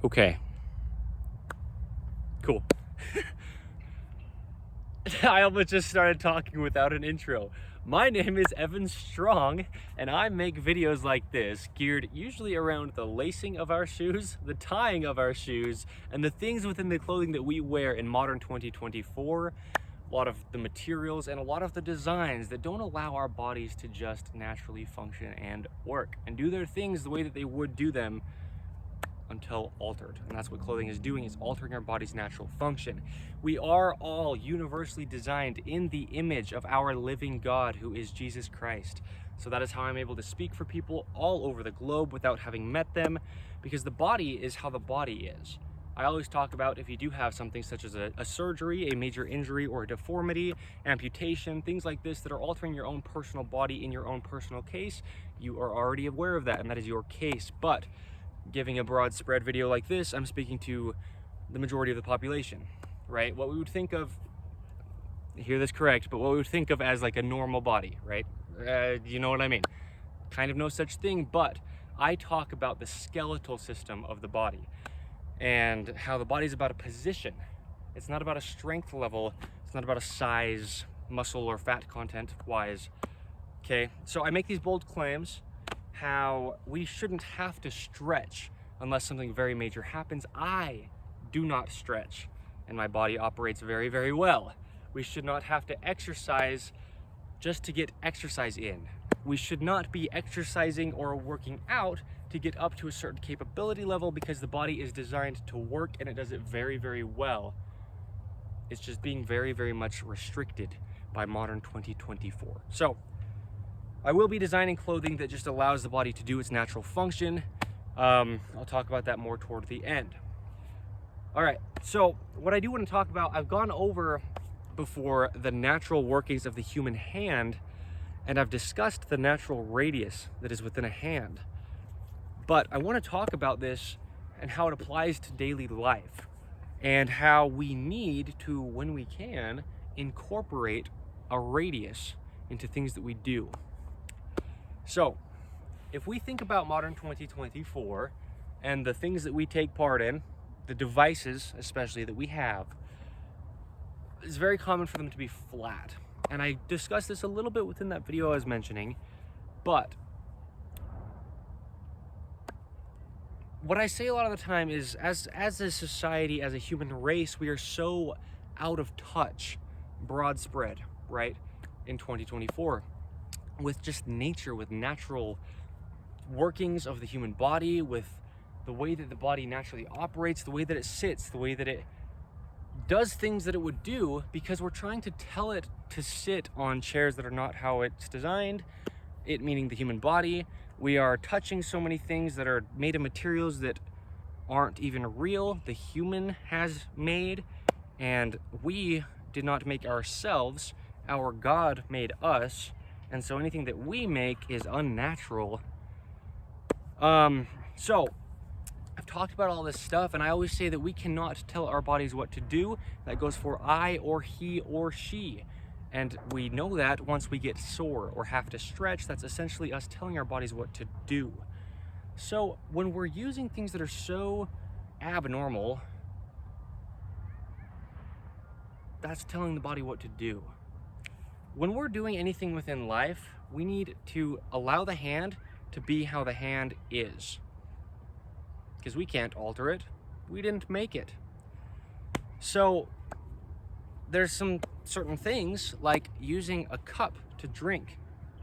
Okay. Cool. I almost just started talking without an intro. My name is Evan Strong, and I make videos like this, geared usually around the lacing of our shoes, the tying of our shoes, and the things within the clothing that we wear in modern 2024. A lot of the materials and a lot of the designs that don't allow our bodies to just naturally function and work and do their things the way that they would do them until altered. And that's what clothing is doing, is altering our body's natural function. We are all universally designed in the image of our living God, who is Jesus Christ. So that is how I'm able to speak for people all over the globe without having met them, because the body is how the body is. I always talk about if you do have something such as a surgery, a major injury, or a deformity, amputation, things like this that are altering your own personal body in your own personal case, you are already aware of that, and that is your case. But giving a broad spread video like this, I'm speaking to the majority of the population, right? What we would think of, hear this correct, but what we would think of as like a normal body, right? You know what I mean? Kind of no such thing, but I talk about the skeletal system of the body and how the body is about a position. It's not about a strength level. It's not about a size, muscle, or fat content wise. Okay, so I make these bold claims how we shouldn't have to stretch unless something very major happens. I do not stretch, and my body operates very, very well. We should not have to exercise just to get exercise in. We should not be exercising or working out to get up to a certain capability level, because the body is designed to work and it does it very, very well. It's just being very, very much restricted by modern 2024. So I will be designing clothing that just allows the body to do its natural function. I'll talk about that more toward the end. All right, so what I do want to talk about, I've gone over before the natural workings of the human hand, and I've discussed the natural radius that is within a hand. But I want to talk about this and how it applies to daily life, and how we need to, when we can, incorporate a radius into things that we do. So, if we think about modern 2024 and the things that we take part in, the devices especially that we have, it's very common for them to be flat. And I discussed this a little bit within that video I was mentioning, but what I say a lot of the time is, as a society, as a human race, we are so out of touch, broad spread, right, in 2024. With just nature, with natural workings of the human body, with the way that the body naturally operates, the way that it sits, the way that it does things that it would do, because we're trying to tell it to sit on chairs that are not how it's designed, it meaning the human body. We are touching so many things that are made of materials that aren't even real, the human has made, and we did not make ourselves, our God made us. And so anything that we make is unnatural. So I've talked about all this stuff, and I always say that we cannot tell our bodies what to do. That goes for I or he or she. And we know that once we get sore or have to stretch, that's essentially us telling our bodies what to do. So when we're using things that are so abnormal, that's telling the body what to do. When we're doing anything within life, we need to allow the hand to be how the hand is, because we can't alter it. We didn't make it. So there's some certain things like using a cup to drink.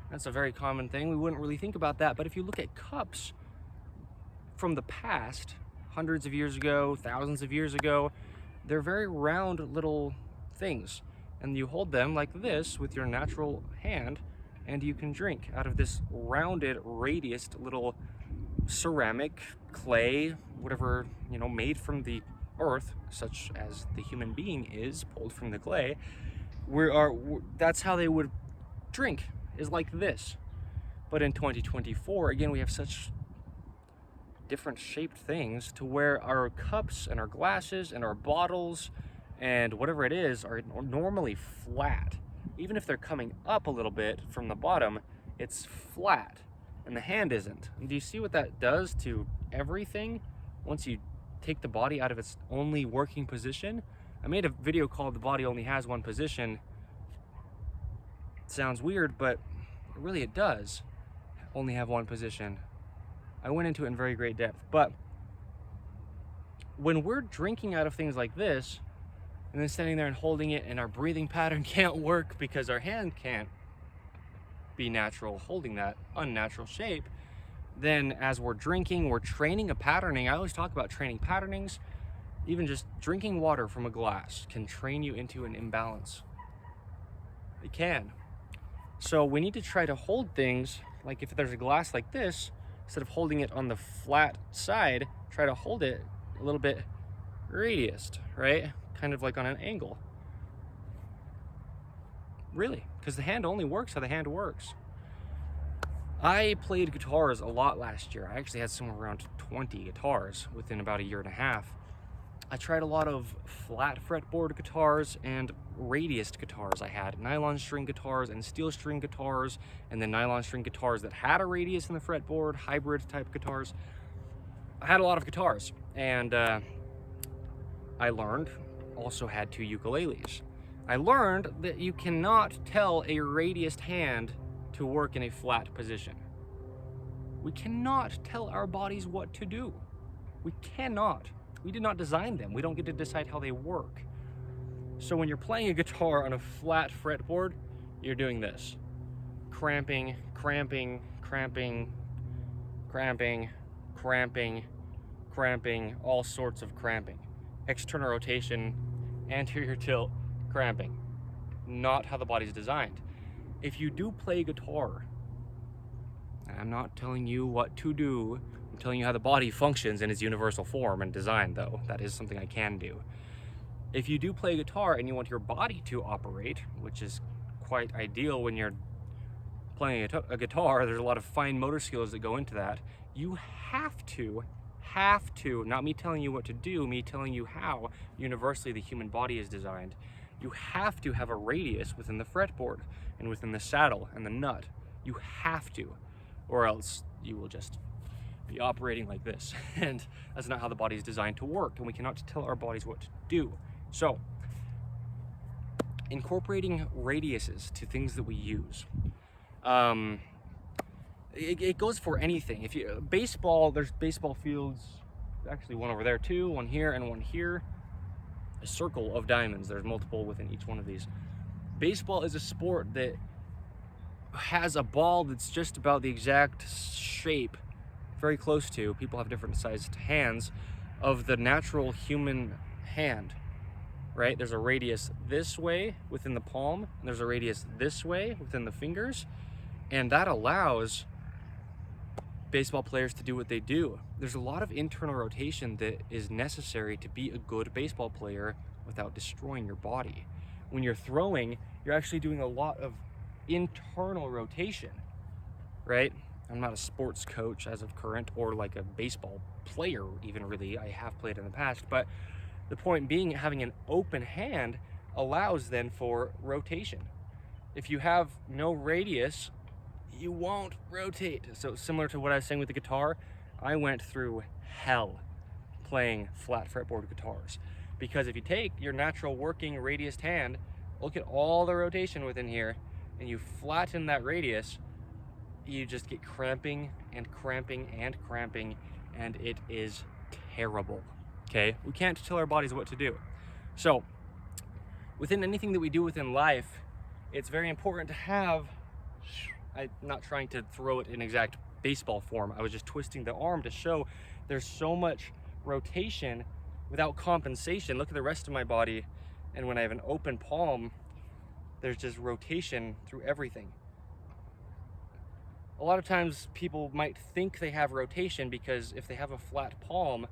That's a very common thing. We wouldn't really think about that, but if you look at cups from the past, hundreds of years ago, thousands of years ago, they're very round little things. And you hold them like this with your natural hand, and you can drink out of this rounded, radiused little ceramic, clay, whatever, made from the earth, such as the human being is pulled from the clay. That's how they would drink, is like this. But in 2024, again, we have such different shaped things to where our cups and our glasses and our bottles and whatever it is are normally flat. Even if they're coming up a little bit from the bottom, it's flat, and the hand isn't. And do you see what that does to everything? Once you take the body out of its only working position. I made a video called "The Body Only Has One Position." It sounds weird, but really it does only have one position. I went into it in very great depth. But when we're drinking out of things like this, and then standing there and holding it, and our breathing pattern can't work because our hand can't be natural holding that unnatural shape, then as we're drinking, we're training a patterning. I always talk about training patternings. Even just drinking water from a glass can train you into an imbalance. It can. So we need to try to hold things, like if there's a glass like this, instead of holding it on the flat side, try to hold it a little bit radiused, right? Kind of like on an angle. Really, because the hand only works how the hand works. I played guitars a lot last year. I actually had somewhere around 20 guitars within about a year and a half. I tried a lot of flat fretboard guitars and radiused guitars. I had nylon string guitars and steel string guitars, and then nylon string guitars that had a radius in the fretboard, hybrid type guitars. I had a lot of guitars, and I learned, also had 2 ukuleles. I learned that you cannot tell a radiused hand to work in a flat position. We cannot tell our bodies what to do. We cannot. We did not design them. We don't get to decide how they work. So when you're playing a guitar on a flat fretboard, you're doing this. Cramping, cramping, cramping, cramping, cramping, cramping, all sorts of cramping. External rotation, anterior tilt, cramping. Not how the body's designed. If you do play guitar, I'm not telling you what to do, I'm telling you how the body functions in its universal form and design, though. That is something I can do. If you do play guitar and you want your body to operate, which is quite ideal when you're playing a guitar, there's a lot of fine motor skills that go into that. You have to, not me telling you what to do, me telling you how universally the human body is designed. You have to have a radius within the fretboard and within the saddle and the nut. You have to, or else you will just be operating like this. And that's not how the body is designed to work, and we cannot tell our bodies what to do. So, incorporating radiuses to things that we use. It goes for anything. If you baseball, there's baseball fields, actually one over there too, one here and one here. A circle of diamonds. There's multiple within each one of these. Baseball is a sport that has a ball that's just about the exact shape, very close to, people have different sized hands, of the natural human hand, right? There's a radius this way within the palm, and there's a radius this way within the fingers, and that allows baseball players to do what they do. There's a lot of internal rotation that is necessary to be a good baseball player without destroying your body. When you're throwing, you're actually doing a lot of internal rotation, right? I'm not a sports coach as of current, or like a baseball player even really. I have played in the past, but the point being, having an open hand allows then for rotation. If you have no radius, you won't rotate. So similar to what I was saying with the guitar, I went through hell playing flat fretboard guitars, because if you take your natural working radiused hand, look at all the rotation within here, and you flatten that radius, you just get cramping and cramping and cramping, and it is terrible. Okay, we can't tell our bodies what to do. So within anything that we do within life, it's very important to have, I'm not trying to throw it in exact baseball form, I was just twisting the arm to show there's so much rotation without compensation. Look at the rest of my body, and when I have an open palm, there's just rotation through everything. A lot of times people might think they have rotation because if they have a flat palm,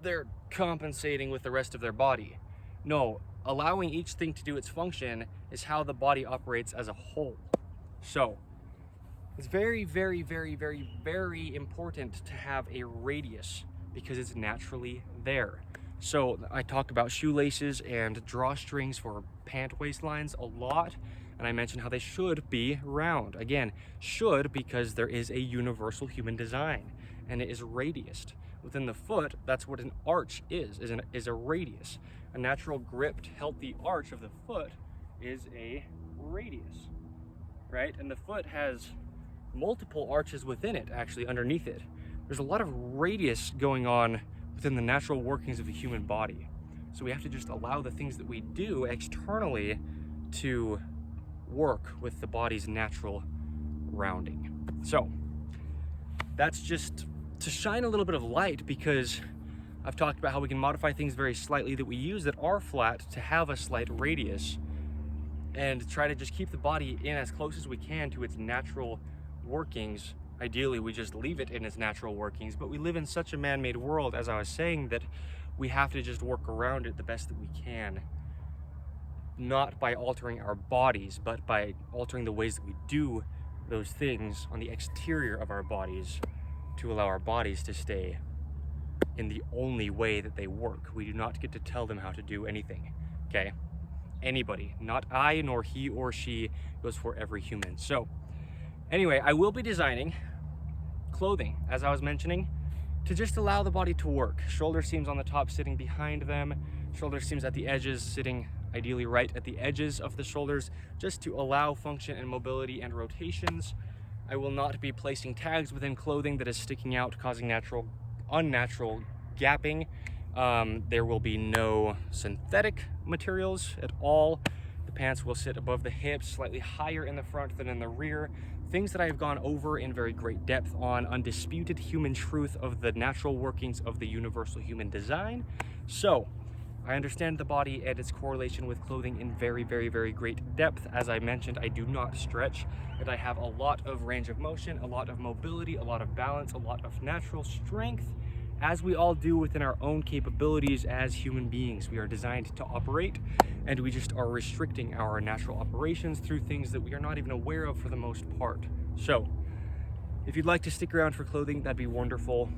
they're compensating with the rest of their body. No, allowing each thing to do its function is how the body operates as a whole. So it's very, very, very, very, very important to have a radius because it's naturally there. So I talk about shoelaces and drawstrings for pant waistlines a lot, and I mentioned how they should be round. Again, should, because there is a universal human design and it is radiused. Within the foot, that's what an arch is a radius. A natural gripped, healthy arch of the foot is a radius, right? And the foot has multiple arches within it, actually, underneath it. There's a lot of radius going on within the natural workings of the human body. So we have to just allow the things that we do externally to work with the body's natural rounding. So that's just to shine a little bit of light, because I've talked about how we can modify things very slightly that we use that are flat to have a slight radius, and try to just keep the body in as close as we can to its natural workings. Ideally, we just leave it in its natural workings, but we live in such a man-made world, as I was saying, that we have to just work around it the best that we can. Not by altering our bodies, but by altering the ways that we do those things on the exterior of our bodies to allow our bodies to stay in the only way that they work. We do not get to tell them how to do anything, okay? Anybody, not I, nor he or she, goes for every human. So anyway, I will be designing clothing, as I was mentioning, to just allow the body to work. Shoulder seams on the top sitting behind them, shoulder seams at the edges sitting ideally right at the edges of the shoulders, just to allow function and mobility and rotations. I will not be placing tags within clothing that is sticking out, causing unnatural gapping. There will be no synthetic materials at all. The pants will sit above the hips, slightly higher in the front than in the rear. Things that I have gone over in very great depth on undisputed human truth of the natural workings of the universal human design. So I understand the body and its correlation with clothing in very, very, very great depth. As I mentioned, I do not stretch, and I have a lot of range of motion, a lot of mobility, a lot of balance, a lot of natural strength, as we all do within our own capabilities as human beings. We are designed to operate, and we just are restricting our natural operations through things that we are not even aware of for the most part. So if you'd like to stick around for clothing, that'd be wonderful.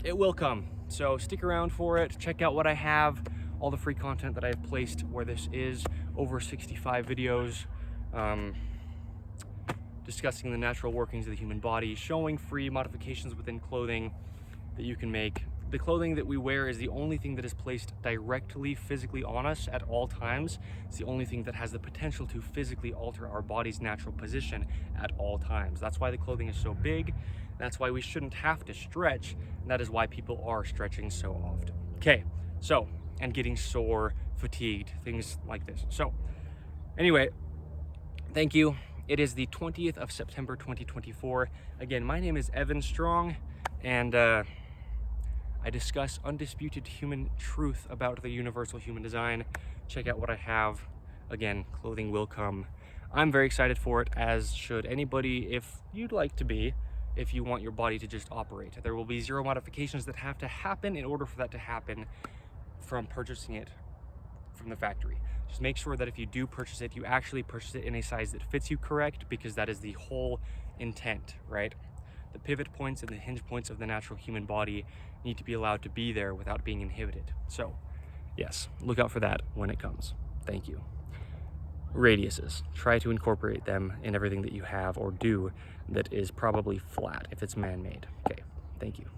It will come. So stick around for it, check out what I have, all the free content that I've placed where this is, over 65 videos discussing the natural workings of the human body, showing free modifications within clothing that you can make. The clothing that we wear is the only thing that is placed directly physically on us at all times. It's the only thing that has the potential to physically alter our body's natural position at all times. That's why the clothing is so big. That's why we shouldn't have to stretch, and that is why people are stretching so often. Okay, so, and getting sore, fatigued, things like this. So, anyway, thank you. It is the 20th of September, 2024. Again, my name is Evan Strong, and I discuss undisputed human truth about the universal human design. Check out what I have. Again, clothing will come. I'm very excited for it, as should anybody if you'd like to be, if you want your body to just operate. There will be zero modifications that have to happen in order for that to happen from purchasing it from the factory. Just make sure that if you do purchase it, you actually purchase it in a size that fits you correct, because that is the whole intent, right? The pivot points and the hinge points of the natural human body need to be allowed to be there without being inhibited. So yes, look out for that when it comes. Thank you. Radiuses, try to incorporate them in everything that you have or do that is probably flat if it's man-made. Okay, thank you.